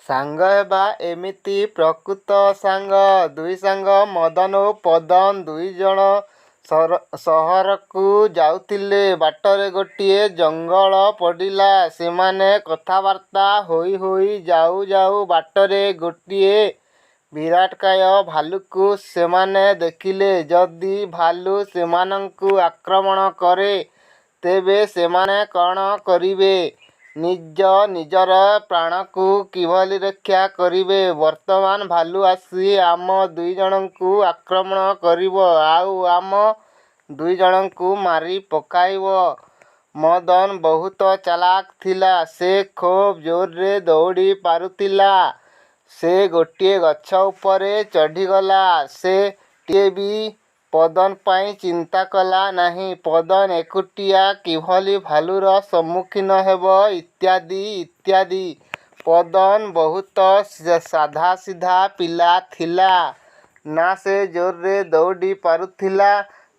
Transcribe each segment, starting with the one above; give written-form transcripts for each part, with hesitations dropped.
ସାଙ୍ଗ ହେବା ଏମିତି ପ୍ରକୃତ ସାଙ୍ଗ। ଦୁଇ ସାଙ୍ଗ ମଦନ ଓ ପଦନ ଦୁଇଜଣ ସହରକୁ ଯାଉଥିଲେ। ବାଟରେ ଗୋଟିଏ ଜଙ୍ଗଲ ପଡ଼ିଲା। ସେମାନେ କଥାବାର୍ତ୍ତା ହୋଇ ହୋଇ ଯାଉ ଯାଉ ବାଟରେ ଗୋଟିଏ ବିରାଟକାୟ ଭାଲୁକୁ ସେମାନେ ଦେଖିଲେ। ଯଦି ଭାଲୁ ସେମାନଙ୍କୁ ଆକ୍ରମଣ କରେ ତେବେ ସେମାନେ କ'ଣ କରିବେ? ନିଜର ପ୍ରାଣକୁ କିଭଳି ରକ୍ଷା କରିବେ? ବର୍ତ୍ତମାନ ଭାଲୁ ଆସି ଆମ ଦୁଇଜଣଙ୍କୁ ଆକ୍ରମଣ କରିବ ଆଉ ଆମ ଦୁଇଜଣଙ୍କୁ ମାରି ପକାଇବ। ମଦନ ବହୁତ ଚାଲାକ ଥିଲା। ସେ ଖୁବ୍ ଜୋରରେ ଦୌଡ଼ି ପାରୁଥିଲା। ସେ ଗୋଟିଏ ଗଛ ଉପରେ ଚଢ଼ିଗଲା। ସେ ଟିକିଏ ବି ପଦନ ପାଇଁ ଚିନ୍ତା କଲା ନାହିଁ। ପଦନ ଏକୁଟିଆ କିଭଳି ଭାଲୁର ସମ୍ମୁଖୀନ ହେବ ଇତ୍ୟାଦି ଇତ୍ୟାଦି। ପଦନ ବହୁତ ସାଧାସିଧା ପିଲା ଥିଲା। ନା ସେ ଜୋରରେ ଦୌଡ଼ି ପାରୁଥିଲା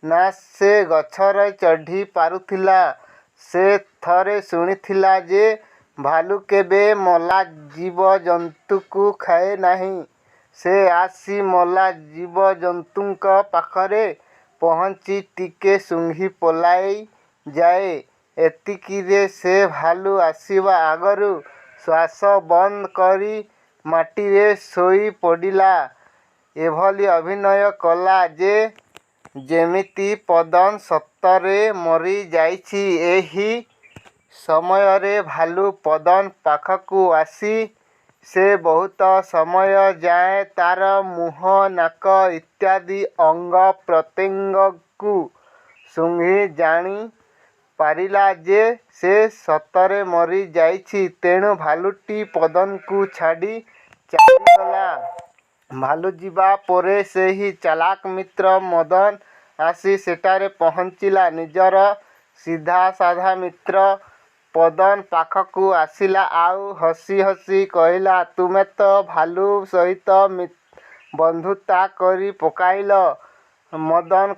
ନା ସେ ଗଛରେ ଚଢ଼ି ପାରୁଥିଲା। ସେ ଥରେ ଶୁଣିଥିଲା ଯେ ଭାଲୁ କେବେ ମଲା ଜୀବଜନ୍ତୁକୁ ଖାଏ ନାହିଁ। ସେ ଆସି ମଲା ଜୀବଜନ୍ତୁଙ୍କ ପାଖରେ ପହଞ୍ଚି ଟିକେ ଶୁଙ୍ଘି ପଳାଇ ଯାଏ। ଏତିକିରେ ସେ ଭାଲୁ ଆସିବା ଆଗରୁ ଶ୍ୱାସ ବନ୍ଦ କରି ମାଟିରେ ଶୋଇ ପଡ଼ିଲା। ଏଭଳି ଅଭିନୟ କଲା ଯେ ଯେମିତି ପଦନ ସତରେ ମରିଯାଇଛି। ଏହି ସମୟରେ ଭାଲୁ ପଦନ ପାଖକୁ ଆସି ସେ ବହୁତ ସମୟ ଯାଏଁ ତା'ର ମୁହଁ ନାକ ଇତ୍ୟାଦି ଅଙ୍ଗ ପ୍ରତ୍ୟଙ୍ଗକୁ ଶୁଙ୍ଘି ଜାଣି ପାରିଲା ଯେ ସେ ସତରେ ମରିଯାଇଛି। ତେଣୁ ଭାଲୁଟି ପଦନକୁ ଛାଡ଼ି ଚାଲିଗଲା। ଭାଲୁ ଯିବା ପରେ ସେହି ଚାଲାକ ମିତ୍ର ମଦନ ଆସି ସେଠାରେ ପହଞ୍ଚିଲା। ନିଜର ସିଧାସାଧା ମିତ୍ର ପଦନ ପାଖକୁ ଆସିଲା ଆଉ ହସି ହସି କହିଲା, ତୁମେ ତ ଭାଲୁ ସହିତ ବନ୍ଧୁତା କରି ପକାଇଲ। ମଦନ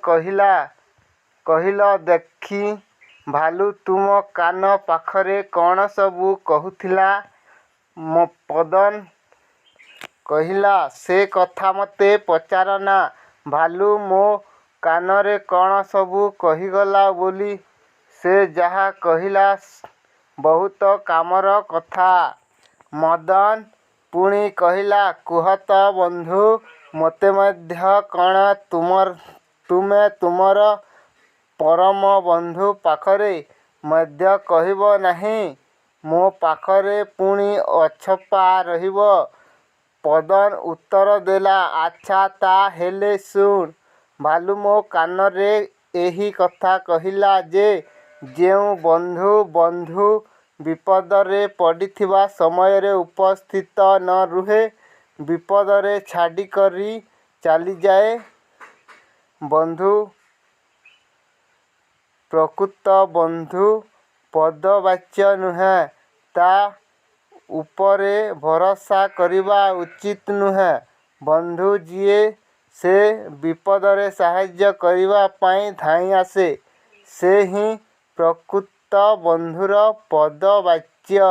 କହିଲ ଦେଖି ଭାଲୁ ତୁମ କାନ ପାଖରେ କ'ଣ ସବୁ କହୁଥିଲା? ପଦନ କହିଲା, ସେ କଥା ମୋତେ ପଚାରନା। ଭାଲୁ ମୋ କାନରେ କ'ଣ ସବୁ କହିଗଲା ବୋଲି? ସେ ଯାହା କହିଲା ବହୁତ କାମର କଥା। ମଦନ ପୁଣି କହିଲା, କୁହ ତ ବନ୍ଧୁ, ମୋତେ ମଧ୍ୟ କ'ଣ ତୁମେ ତୁମର ପରମ ବନ୍ଧୁ ପାଖରେ ମଧ୍ୟ କହିବ ନାହିଁ? ମୋ ପାଖରେ ପୁଣି ଅଛପା ରହିବ? ପଦନ ଉତ୍ତର ଦେଲା, ଆଚ୍ଛା ତା ହେଲେ ଶୁଣ। ଭାଲୁ ମୋ କାନରେ ଏହି କଥା କହିଲା ଯେ ଯେଉଁ ବନ୍ଧୁ ବିପଦରେ ପଡ଼ିଥିବା ସମୟରେ ଉପସ୍ଥିତ ନ ରହେ, ବିପଦରେ ଛାଡ଼ିକରି ଚାଲିଯାଏ, ପ୍ରକୃତ ବନ୍ଧୁ ପଦବାଚ୍ୟ ନୁହେଁ। ତା' ଉପରେ ଭରସା କରିବା ଉଚିତ ନୁହେଁ। ବନ୍ଧୁ ଯିଏ ସେ ବିପଦରେ ସାହାଯ୍ୟ କରିବା ପାଇଁ ଧାଇଁ ଆସେ, ସେ ହିଁ ପ୍ରକୃତ ବନ୍ଧୁର ପଦବାଚ୍ୟ।